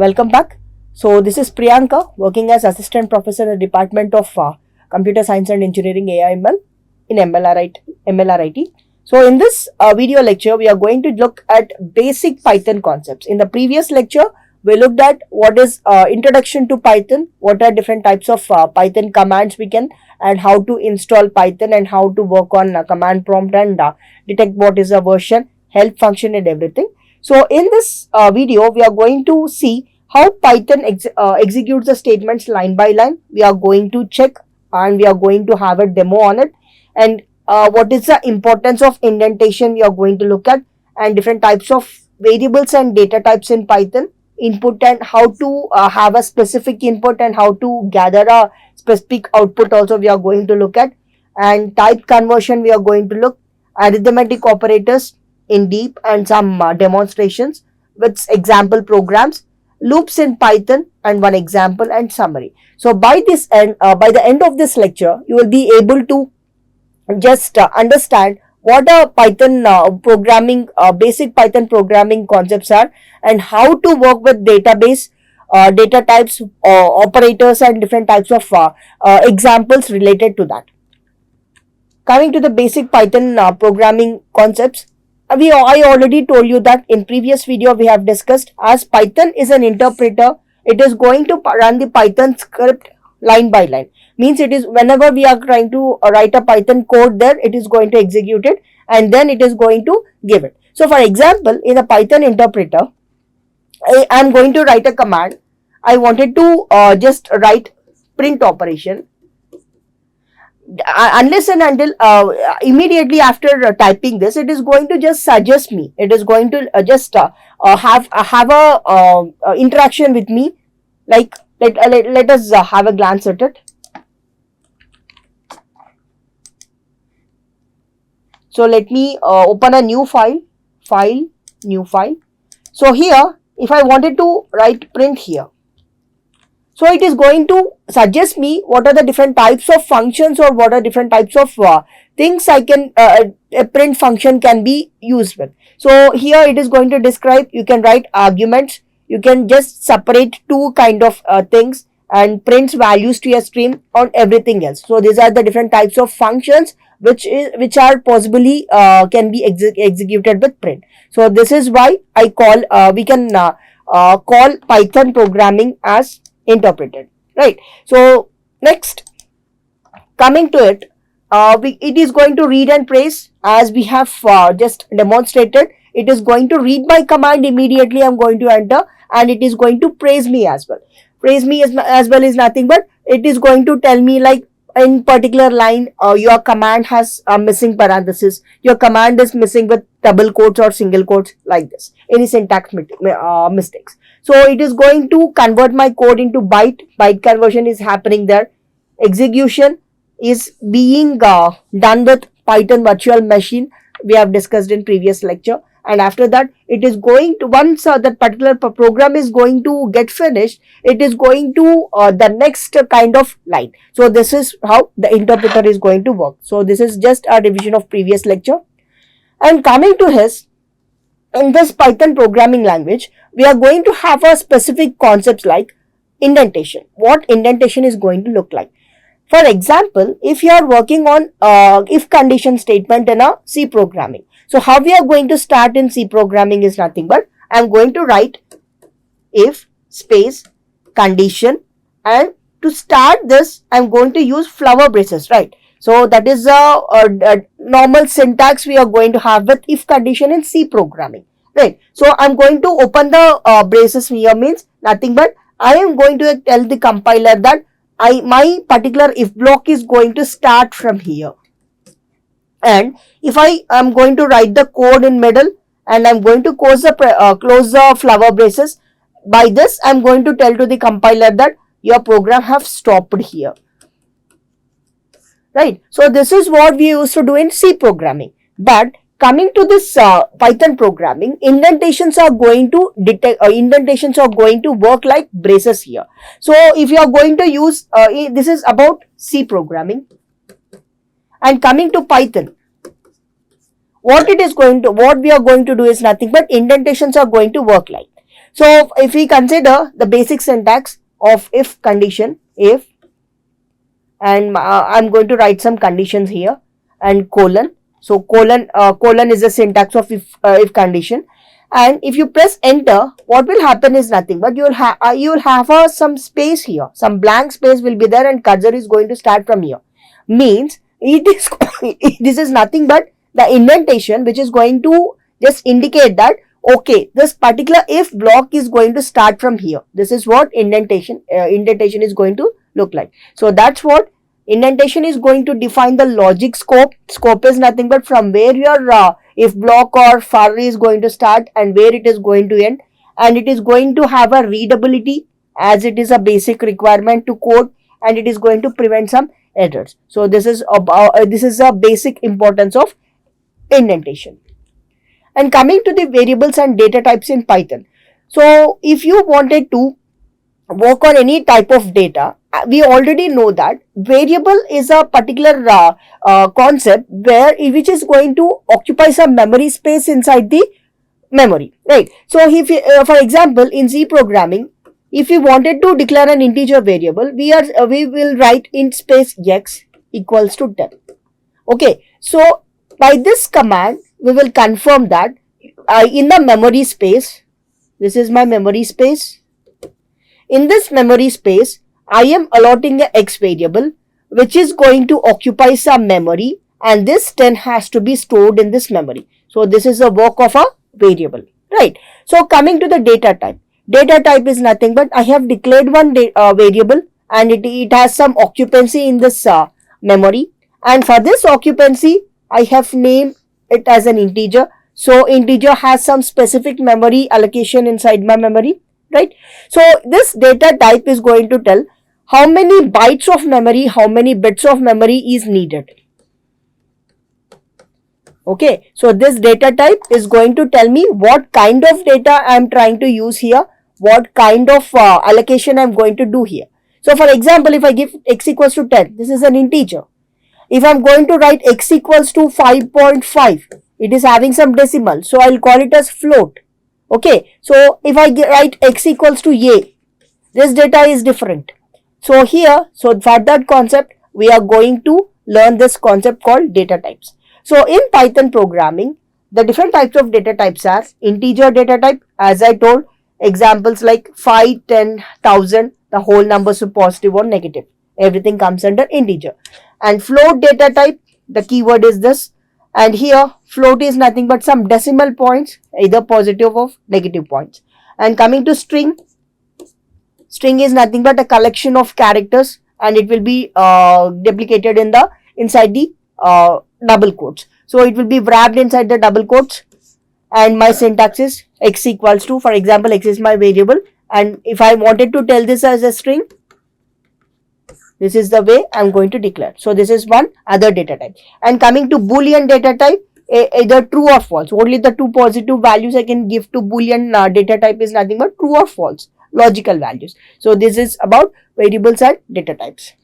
Welcome back. So this is Priyanka working as assistant professor in the Department of Computer Science and Engineering AIML in MLRIT. So in this video lecture, we are going to look at basic Python concepts. In the previous lecture, we looked at what is introduction to Python, what are different types of Python commands we can, and how to install Python and how to work on command prompt and detect what is a version, help function and everything. So in this video, we are going to see how Python executes the statements line by line. We are going to check and we are going to have a demo on it, and what is the importance of indentation we are going to look at, and different types of variables and data types in Python, input and how to have a specific input and how to gather a specific output also we are going to look at, and type conversion we are going to look, arithmetic operators in deep, and some demonstrations with example programs, loops in Python, and one example and summary. So by the end of this lecture, you will be able to just understand what a Python basic Python programming concepts are, and how to work with database, data types, operators, and different types of examples related to that. Coming to the basic Python programming concepts, I already told you that in previous video we have discussed, as Python is an interpreter, it is going to run the Python script line by line. Means it is whenever we are trying to write a Python code there, it is going to execute it and then it is going to give it. So for example, in a Python interpreter, I am going to write a command. I wanted to just write print operation. Unless and until immediately after typing this, it is going to just suggest me. It is going to just have a interaction with me. Like let us have a glance at it. So let me open a new file, new file. So here, if I wanted to write print here, so it is going to suggest me what are the different types of functions or what are different types of things I can a print function can be used with. So here it is going to describe, you can write arguments, you can just separate two kind of things and prints values to a stream on everything else. So these are the different types of functions which are possibly can be executed with print. So this is why I call we can call Python programming as interpreted, right? So next, coming to it, it is going to read and praise, as we have just demonstrated. It is going to read my command immediately. I'm going to enter, and it is going to praise me as well. Praise me as well is nothing but it is going to tell me, like, in particular line, your command has a missing parenthesis, your command is missing with double quotes or single quotes, like this, any syntax mistakes. So it is going to convert my code into byte conversion is happening there. Execution is being done with Python virtual machine, we have discussed in previous lecture. And after that, it is going to, once that particular program is going to get finished, it is going to the next kind of line. So this is how the interpreter is going to work. So this is just a revision of previous lecture. And coming to his, in this Python programming language, we are going to have a specific concepts like indentation. What indentation is going to look like. For example, if you are working on if condition statement in a C programming. So how we are going to start in C programming is nothing but I am going to write if space condition, and to start this I am going to use flower braces, right? So that is a normal syntax we are going to have with if condition in C programming, right? So I'm going to open the braces here, means nothing but I am going to tell the compiler that my particular if block is going to start from here. And if I am going to write the code in middle and I'm going to close the flower braces, by this I'm going to tell to the compiler that your program have stopped here. Right. So this is what we used to do in C programming. But coming to this Python programming, indentations are going to indentations are going to work like braces here. So if you are going to use this is about C programming. And coming to Python, what we are going to do is nothing but indentations are going to work like. So if we consider the basic syntax of if condition, if, and I'm going to write some conditions here, and colon. So colon is the syntax of if condition, and if you press enter, what will happen is nothing but you will have some space here, some blank space will be there, and cursor is going to start from here. Means it is this is nothing but the indentation which is going to just indicate that okay, this particular if block is going to start from here. This is what indentation is going to look like. So that's what indentation is going to define the logic scope. Scope is nothing but from where your if block or for array is going to start and where it is going to end, and it is going to have a readability as it is a basic requirement to code, and it is going to prevent some errors. So this is about this is a basic importance of indentation. And coming to the variables and data types in Python. So if you wanted to work on any type of data, we already know that variable is a particular concept which is going to occupy some memory space inside the memory, right? So if for example in C programming, if we wanted to declare an integer variable, we will write int space x equals to 10. Okay, so by this command we will confirm that in the memory space, this is my memory space. In this memory space, I am allotting a x variable which is going to occupy some memory, and this 10 has to be stored in this memory. So this is the work of a variable, right? So coming to the data type. Data type is nothing but I have declared one variable, and it has some occupancy in this memory, and for this occupancy I have named it as an integer. So integer has some specific memory allocation inside my memory, right? So this data type is going to tell how many bytes of memory, how many bits of memory is needed. Okay, so this data type is going to tell me what kind of data I am trying to use here, what kind of allocation I am going to do here. So for example, if I give x equals to 10, this is an integer. If I am going to write x equals to 5.5, it is having some decimal, so I will call it as float. Okay, so if I write x equals to a, this data is different. So here, so for that concept, we are going to learn this concept called data types. So in Python programming, the different types of data types are integer data type, as I told, examples like 5, 10, 1000, the whole numbers are positive or negative. Everything comes under integer. And float data type, the keyword is this, and here float is nothing but some decimal points, either positive or negative points. And coming to string, string is nothing but a collection of characters, and it will be duplicated inside the double quotes. So it will be wrapped inside the double quotes, and my syntax is x equals to, for example, x is my variable, and if I wanted to tell this as a string, this is the way I'm going to declare. So this is one other data type. And coming to Boolean data type, either true or false. Only the two positive values I can give to Boolean data type is nothing but true or false, logical values. So this is about variables and data types.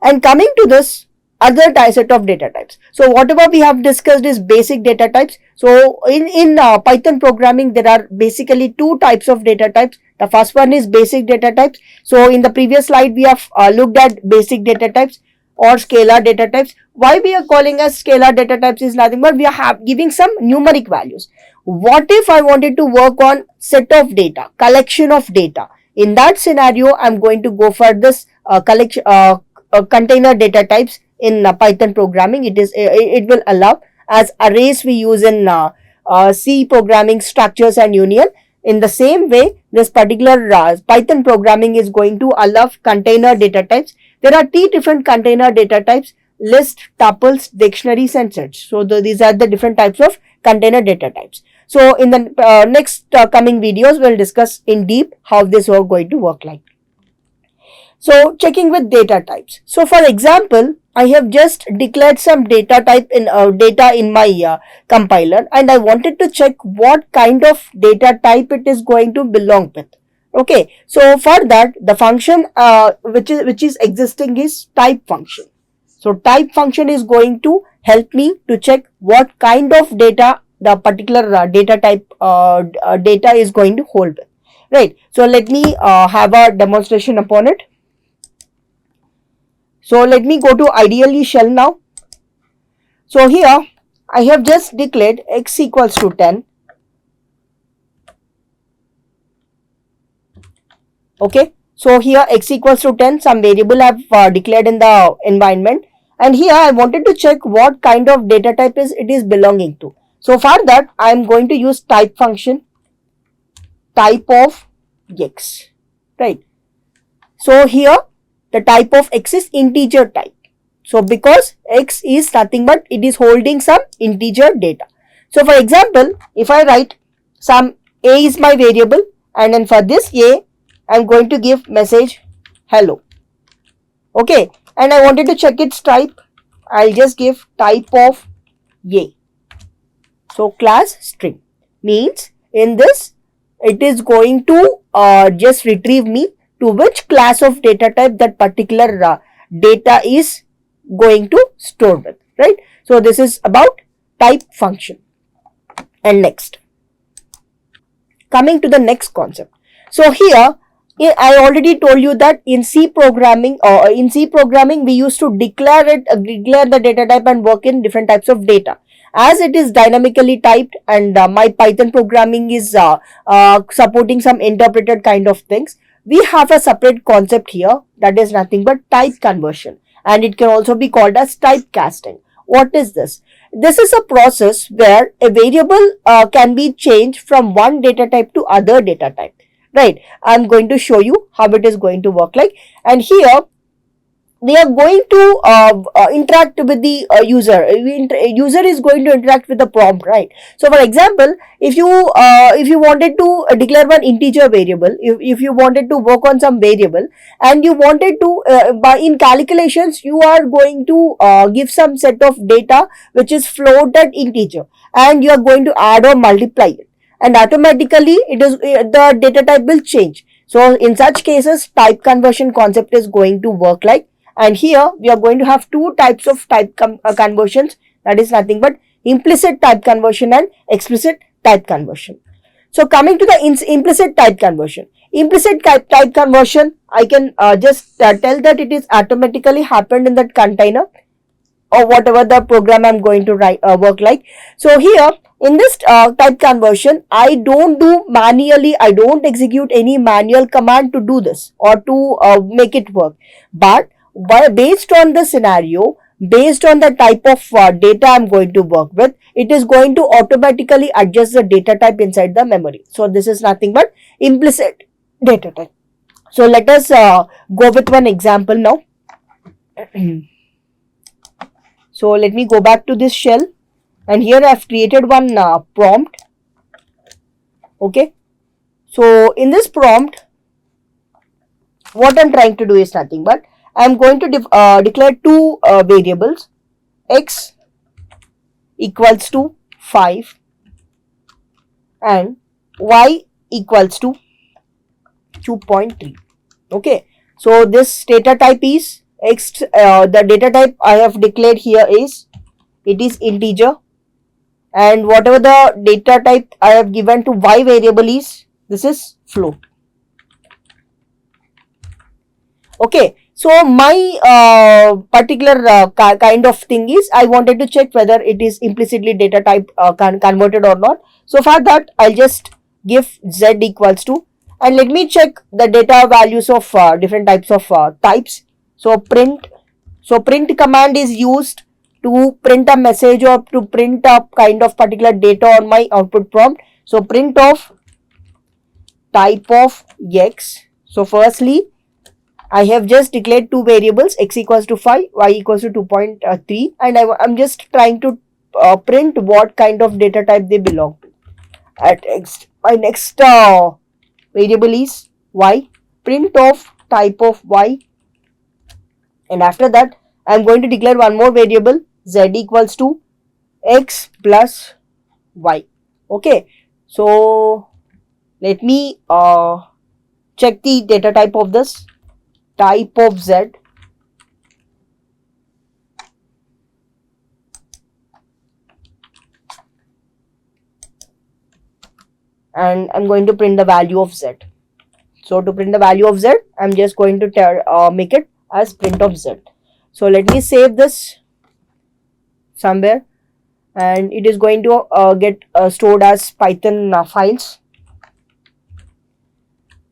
And coming to this other set of data types. So whatever we have discussed is basic data types. So in Python programming, there are basically two types of data types. The first one is basic data types. So in the previous slide, we have looked at basic data types or scalar data types. Why we are calling as scalar data types is nothing but we are giving some numeric values. What if I wanted to work on set of data, collection of data? In that scenario, I'm going to go for this container data types in Python programming. It will allow, as arrays we use in C programming, structures and union. In the same way, this particular Python programming is going to allow container data types. There are three different container data types: list, tuples, dictionaries and sets. So these are the different types of container data types. So in the next coming videos, we'll discuss in deep how this is going to work like. So checking with data types. So for example, I have just declared some data type in data in my compiler, and I wanted to check what kind of data type it is going to belong with. Okay, so for that, the function which is existing is type function. So type function is going to help me to check what kind of data the particular data type data is going to hold with, right? So let me have a demonstration upon it. So let me go to ideally shell now. So here I have just declared x equals to 10. Okay, so here x equals to 10, some variable I have declared in the environment, and here I wanted to check what kind of data type it is belonging to. So for that I am going to use type function, type of x, right? So here the type of x is integer type. So because x is nothing but it is holding some integer data. So for example, if I write some a is my variable, and then for this a I am going to give message hello. Okay, and I wanted to check its type. I'll just give type of a. So class string means in this it is going to just retrieve me to which class of data type that particular data is going to store with, right? So this is about type function. And next, coming to the next concept. So here I already told you that in C programming we used to declare the data type and work in different types of data. As it is dynamically typed, and my Python programming is supporting some interpreted kind of things, we have a separate concept here that is nothing but type conversion, and it can also be called as typecasting. What is this? This is a process where a variable can be changed from one data type to other data type, right? I'm going to show you how it is going to work like, and here we are going to interact with the user. User is going to interact with the prompt, right? So for example, if you wanted to declare one integer variable, if you wanted to work on some variable, and you wanted to by in calculations you are going to give some set of data which is floated integer, and you are going to add or multiply it, and automatically it is the data type will change. So in such cases type conversion concept is going to work like, and here we are going to have two types of conversions, that is nothing but implicit type conversion and explicit type conversion. So coming to the implicit type conversion. Implicit type conversion, I can just tell that it is automatically happened in that container or whatever the program I'm going to write work like. So here in this type conversion, I don't do manually, I don't execute any manual command to do this or to make it work, but based on the scenario, based on the type of data I'm going to work with, it is going to automatically adjust the data type inside the memory. So this is nothing but implicit data type. So let us go with one example now. So let me go back to this shell, and here I have created one prompt. Okay, so in this prompt what I'm trying to do is nothing but I'm going to declare two variables, x equals to 5 and y equals to 2.3. Okay, so this data type is x, the data type I have declared here is, it is integer, and whatever the data type I have given to y variable is, this is float. Okay, so my particular kind of thing is I wanted to check whether it is implicitly data type converted or not. So for that I'll just give z equals to, and let me check the data values of different types of types. So print command is used to print a message or to print a kind of particular data on my output prompt. So print of type of x. So firstly I have just declared two variables, x equals to 5, y equals to 2.3, and I'm just trying to print what kind of data type they belong to. At next, my next variable is y, print of type of y, and after that I'm going to declare one more variable, z equals to x plus y. Okay, so let me check the data type of this. Type of z, and I'm going to print the value of z. So to print the value of z, I'm just going to make it as print of z. So let me save this somewhere, and it is going to get stored as Python files.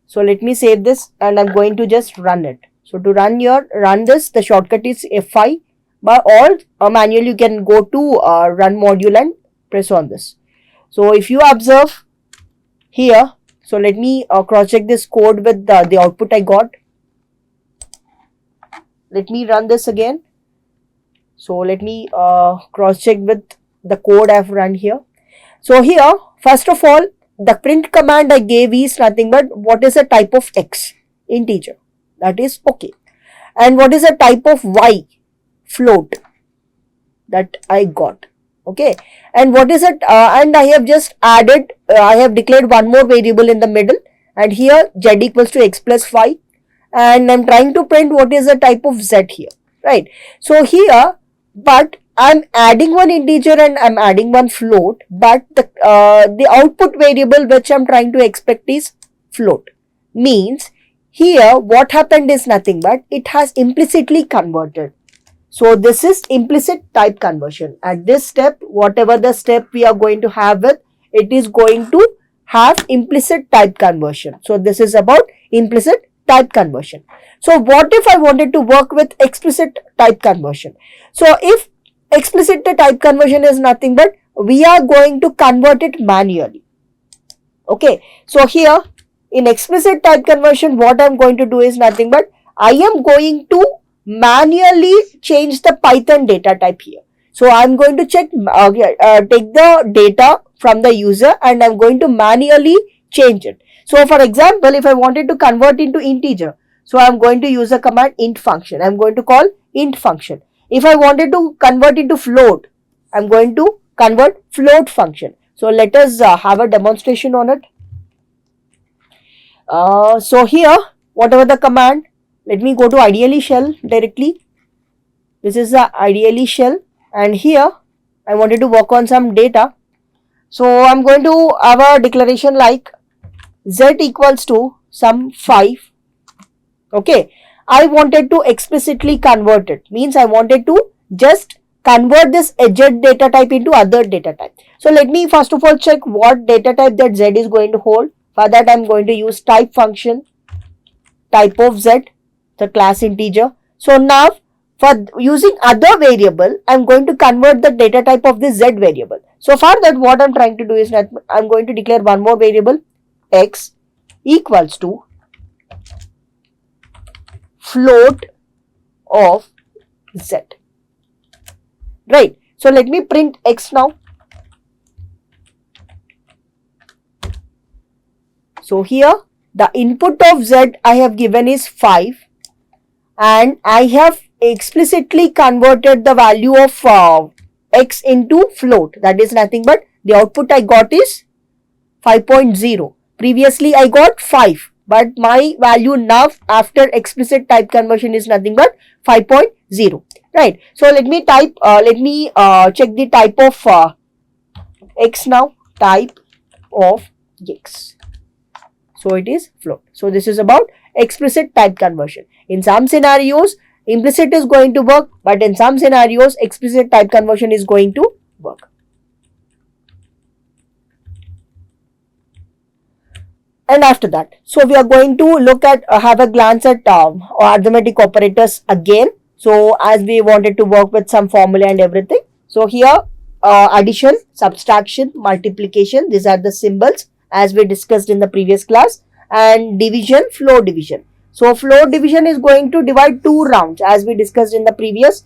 So let me save this, and I'm going to just run it. So to run this, the shortcut is F5, but or manually you can go to run module and press on this. So if you observe here, so let me cross check this code with the output I got. Let me run this again. So let me cross check with the code I've run here. So here, first of all, the print command I gave is nothing but what is the type of x, integer, that is okay, and what is the type of y, float, that I got, okay, and what is it, and I have just added, I have declared one more variable in the middle, and here z equals to x plus 5, and I'm trying to print what is the type of z here, right? So here, but I'm adding one integer and I'm adding one float, but the output variable which I'm trying to expect is float. Means here what happened is nothing but it has implicitly converted. So this is implicit type conversion. At this step, whatever the step we are going to have with, it is going to have implicit type conversion. So this is about implicit type conversion. So what if I wanted to work with explicit type conversion? So if explicit type conversion is nothing but we are going to convert it manually. Okay, so here in explicit type conversion, what I'm going to do is nothing but I am going to manually change the Python data type here. So I'm going to check, take the data from the user and I'm going to manually change it. So for example, if I wanted to convert into integer, so I'm going to use a command int function. I'm going to call int function. If I wanted to convert into float, I'm going to convert float function. So let us have a demonstration on it. So here, whatever the command, let me go to ideally shell directly. This is the ideally shell, and here I wanted to work on some data. So I'm going to have a declaration like z equals to some 5. Okay. I wanted to explicitly convert it, means I wanted to just convert this z data type into other data type. So let me first of all check what data type that z is going to hold. For that I'm going to use type function, type of z, the class integer. So now for using other variable, I'm going to convert the data type of this z variable. So for that what I'm trying to do is that I'm going to declare one more variable, x equals to float of z, right? So let me print x now. So here the input of z I have given is 5 and I have explicitly converted the value of x into float, that is nothing but the output I got is 5.0. Previously I got 5. But my value now after explicit type conversion is nothing but 5.0, right? So let me type, check the type of x now, type of x. So it is float. So this is about explicit type conversion. In some scenarios, implicit is going to work, but in some scenarios, explicit type conversion is going to work. And after that, so we are going to look at, have a glance at arithmetic operators again. So as we wanted to work with some formula and everything. So here, addition, subtraction, multiplication, these are the symbols as we discussed in the previous class, and division, floor division. So floor division is going to divide 2 rounds as we discussed in the previous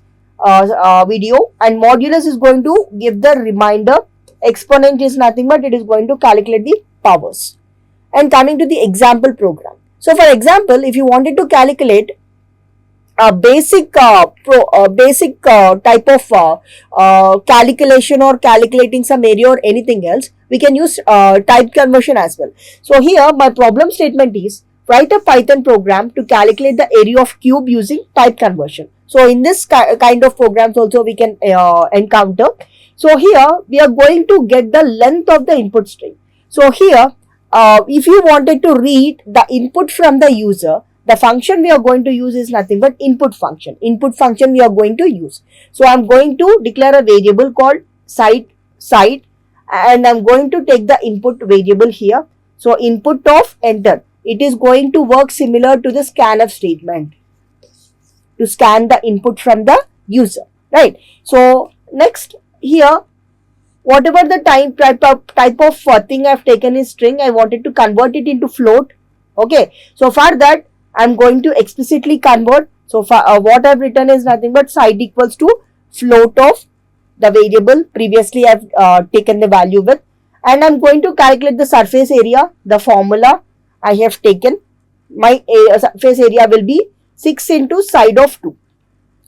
video, and modulus is going to give the remainder. Exponent is nothing but it is going to calculate the powers. And coming to the example program. So for example, if you wanted to calculate a basic type of calculation or calculating some area or anything else, we can use type conversion as well. So here my problem statement is write a Python program to calculate the area of cube using type conversion. So in this kind of programs also we can encounter. So here we are going to get the length of the input string. So here if you wanted to read the input from the user, the function we are going to use is nothing but input function. Input function we are going to use. So I'm going to declare a variable called site, and I'm going to take the input variable here. So input of enter. It is going to work similar to the scanf statement to scan the input from the user, right? So next here, whatever the type of thing I've taken is string, I wanted to convert it into float. Okay, so for that I'm going to explicitly convert. So for what I've written is nothing but site equals to float of the variable previously I've taken the value with, and I'm going to calculate the surface area. The formula I have taken, my surface area will be 6 into side of 2,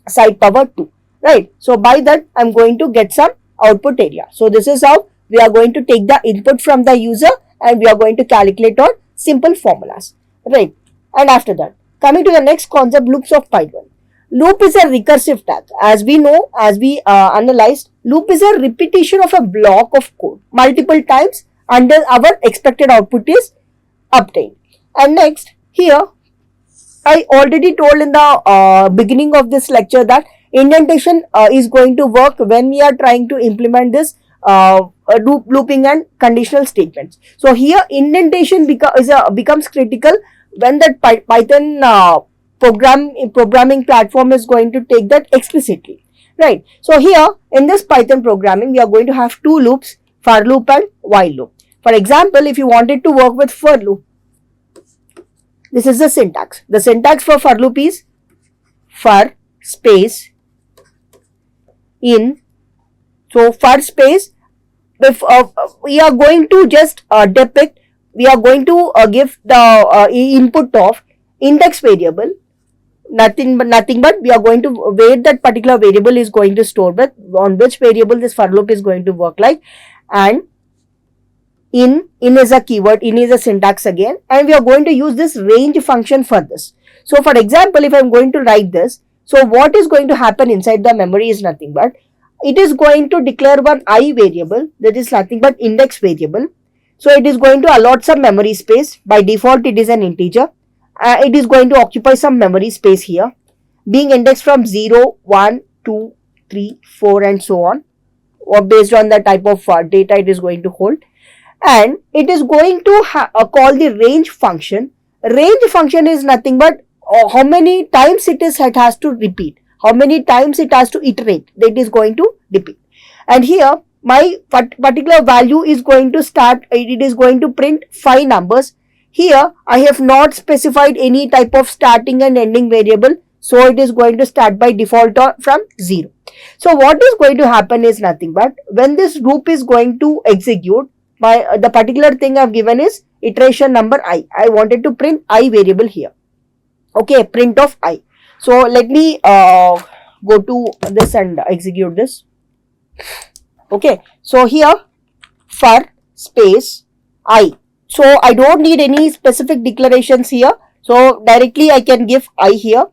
side power 2, right? So by that I'm going to get some output area. So this is how we are going to take the input from the user and we are going to calculate on simple formulas, right? And after that, coming to the next concept, loops of Python. Loop is a recursive tag. As we know, as we analyzed, loop is a repetition of a block of code multiple times until our expected output is obtained. And next, here I already told in the beginning of this lecture that indentation is going to work when we are trying to implement this looping and conditional statements. So here indentation becomes critical when that Python programming platform is going to take that explicitly, right? So here in this Python programming, we are going to have two loops, for loop and while loop. For example, if you wanted to work with for loop, this is the syntax. The syntax for loop is for space in. So for space, if we are going to just depict, we are going to give the input of index variable, nothing but we are going to where that particular variable is going to store with, on which variable this for loop is going to work like, and in is a keyword, in is a syntax again, and we are going to use this range function for this. So for example, if I am going to write this, so what is going to happen inside the memory is nothing but it is going to declare one I variable, that is nothing but index variable. So it is going to allot some memory space. By default it is an integer. It is going to occupy some memory space here, being indexed from 0, 1, 2, 3, 4 and so on, or based on the type of data it is going to hold. And it is going to call the range function. Range function is nothing but how many times it has to repeat, how many times it has to iterate, that is going to repeat. And here my particular value is going to start, it is going to print 5 numbers. Here I have not specified any type of starting and ending variable, so it is going to start by default from 0. So what is going to happen is nothing but when this loop is going to execute, the particular thing I have given is iteration number I. I wanted to print I variable here. Okay, print of I. So let me go to this and execute this. Okay, so here for space I. So I don't need any specific declarations here. So directly I can give I here,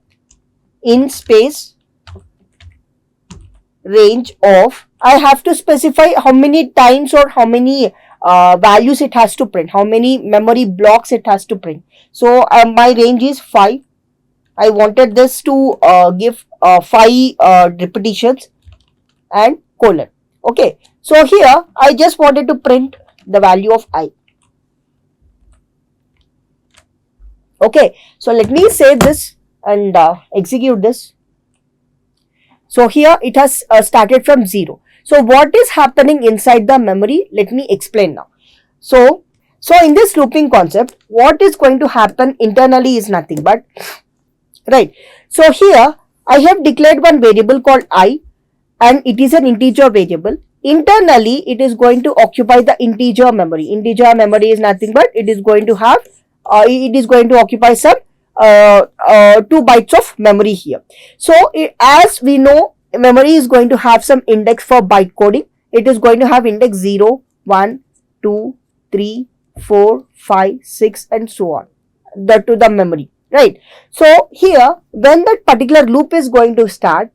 in space range of, I have to specify how many times or how many values it has to print, how many memory blocks it has to print. So my range is 5. I wanted this to give 5 repetitions and colon. Okay, so here I just wanted to print the value of I. Okay, so let me save this and execute this. So here it has started from 0. So what is happening inside the memory? Let me explain now. So in this looping concept, what is going to happen internally is nothing but, right. So here I have declared one variable called I, and it is an integer variable. Internally it is going to occupy the integer memory. Integer memory is nothing but it is going to have, it is going to occupy some 2 bytes of memory here. So as we know, memory is going to have some index for byte coding. It is going to have index 0, 1, 2, 3, 4, 5, 6 and so on, to the memory, right. So here when that particular loop is going to start,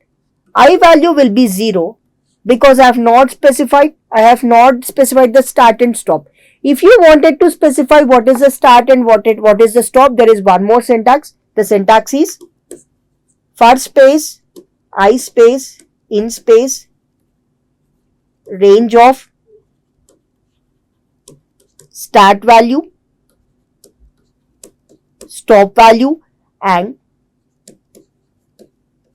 I value will be 0 because I have not specified the start and stop. If you wanted to specify what is the start and what is the stop, there is one more syntax. The syntax is for space, I space, in space, range of start value, stop value and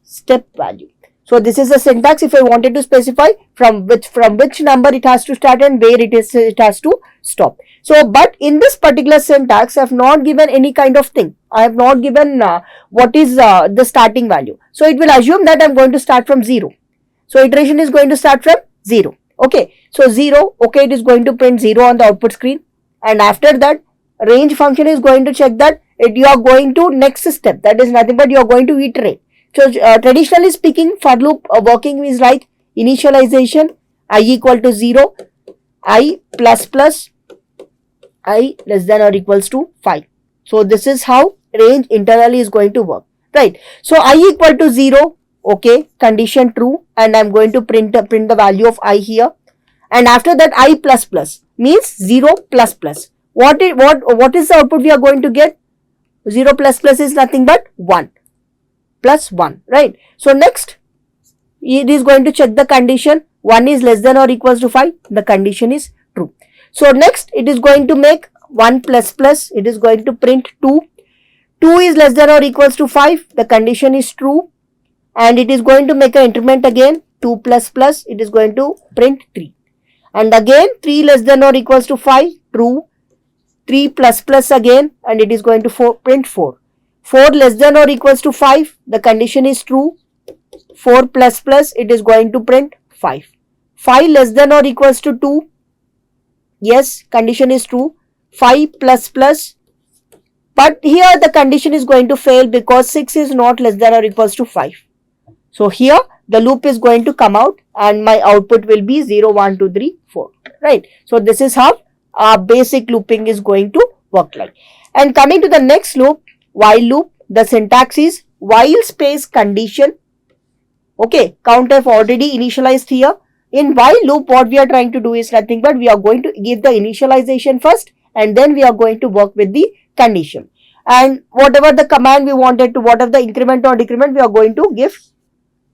step value. So this is the syntax if I wanted to specify from which number it has to start and where it has to stop. So but in this particular syntax I have not given any kind of thing. I have not given what is the starting value. So it will assume that I am going to start from 0. So iteration is going to start from 0. Okay. So 0, okay, it is going to print 0 on the output screen, and after that range function is going to check that you are going to next step, that is nothing but you are going to iterate. So traditionally speaking, for loop working is like initialization I equal to 0, I plus plus, I less than or equals to 5. So this is how range internally is going to work, right? So I equal to 0, okay, condition true, and I am going to print the value of I here, and after that I plus plus means 0 plus plus. What is the output we are going to get? 0 plus plus is nothing but 1 plus 1, right? So next it is going to check the condition 1 is less than or equals to 5, the condition is true. So next it is going to make 1 plus plus, it is going to print 2, 2 is less than or equals to 5, the condition is true, and it is going to make an increment again 2 plus plus, it is going to print 3, and again 3 less than or equals to 5, true, 3 plus plus again, and it is going to print 4. 4 less than or equals to 5, the condition is true, 4 plus plus, it is going to print 5. 5 less than or equals to 2, yes, condition is true, 5 plus plus, but here the condition is going to fail because 6 is not less than or equals to 5. So here the loop is going to come out and my output will be 0, 1, 2, 3, 4, right? So this is how our basic looping is going to work like. And coming to the next loop, while loop, the syntax is while space condition. Okay, count I've already initialized here. In while loop, what we are trying to do is nothing but we are going to give the initialization first, and then we are going to work with the condition. And whatever the command we wanted to, whatever the increment or decrement, we are going to give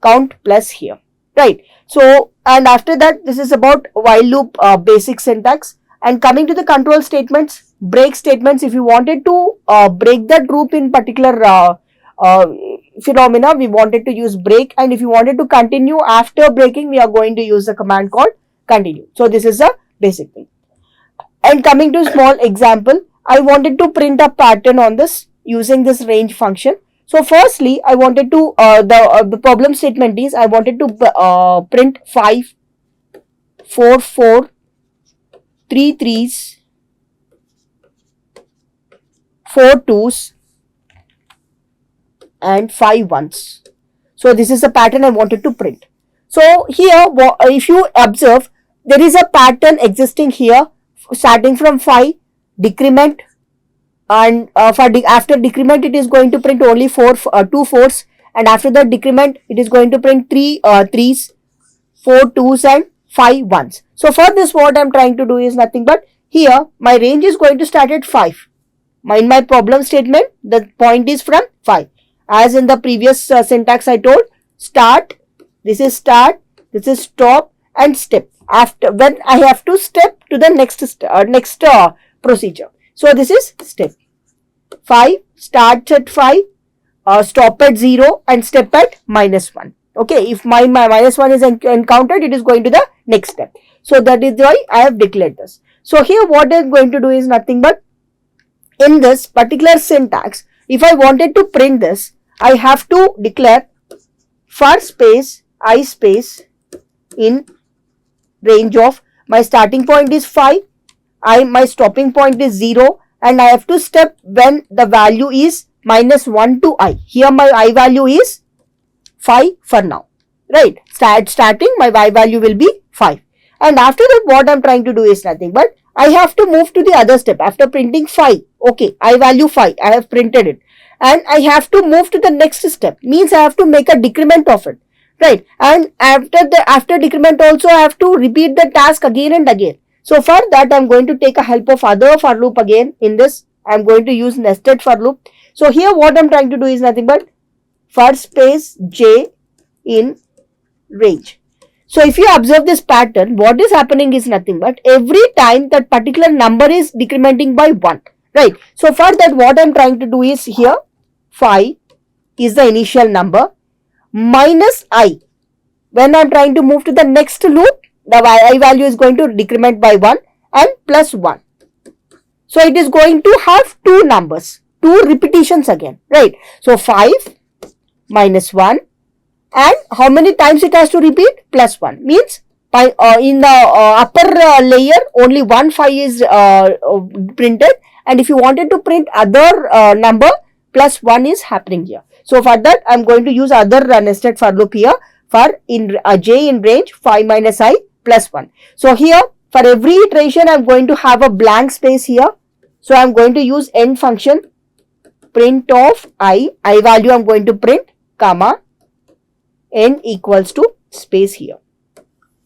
count plus here, right? So, and after that, this is about while loop basic syntax. And coming to the control statements, break statements, if you wanted to break that group in particular phenomena, we wanted to use break, and if you wanted to continue after breaking, we are going to use the command called continue. So this is a basic thing. And coming to small example, I wanted to print a pattern on this using this range function. So firstly, I wanted to the problem statement is I wanted to print 5, 4, 4, 3 3s, 4 2s and 5 1s. So this is the pattern I wanted to print. So here if you observe, there is a pattern existing here starting from 5, decrement, and after decrement it is going to print only 2 4s, and after that decrement it is going to print 3 3s, 4 2s and 5 1s. So for this, what I am trying to do is nothing but here my range is going to start at 5. In my problem statement, the point is from 5. As in the previous syntax I told, start, this is stop and step. After when I have to step to the next procedure. So this is step. 5 starts at 5, stop at 0 and step at -1. Okay, if my -1 is encountered, it is going to the next step. So that is why I have declared this. So here what I am going to do is nothing but in this particular syntax, if I wanted to print this, I have to declare for space, I space in range of my starting point is 5, my stopping point is 0, and I have to step when the value is -1 to I. Here my I value is 5 for now, right? Starting my Y value will be 5. And after that, what I am trying to do is nothing but I have to move to the other step after printing 5. Okay, I value 5, I have printed it. And I have to move to the next step, means I have to make a decrement of it, right? And after decrement also I have to repeat the task again and again. So for that, I'm going to take a help of other for loop again. In this, I'm going to use nested for loop. So here what I'm trying to do is nothing but for space j in range. So if you observe this pattern, what is happening is nothing but every time that particular number is decrementing by 1, right? So for that, what I'm trying to do is here 5 is the initial number minus I. When I'm trying to move to the next loop, the I value is going to decrement by 1 and plus 1. So it is going to have two numbers, two repetitions again, right? So 5 minus 1, and how many times it has to repeat? Plus 1. Means by in the upper layer only one 5 is printed, and if you wanted to print other number, plus 1 is happening here. So for that, I'm going to use other nested for loop here for in j in range 5 minus I plus 1. So here for every iteration, I'm going to have a blank space here. So I'm going to use end function print of I value I'm going to print, comma, n equals to space here.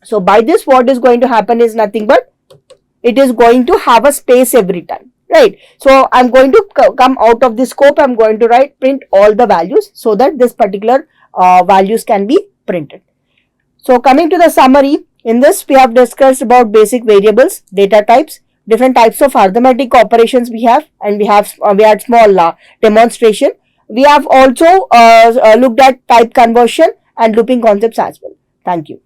So by this, what is going to happen is nothing but it is going to have a space every time, right? So I'm going to come out of this scope. I'm going to write print all the values so that this particular values can be printed. So coming to the summary, in this we have discussed about basic variables, data types, different types of arithmetic operations we have, and we had small demonstration. We have also looked at type conversion and looping concepts as well. Thank you.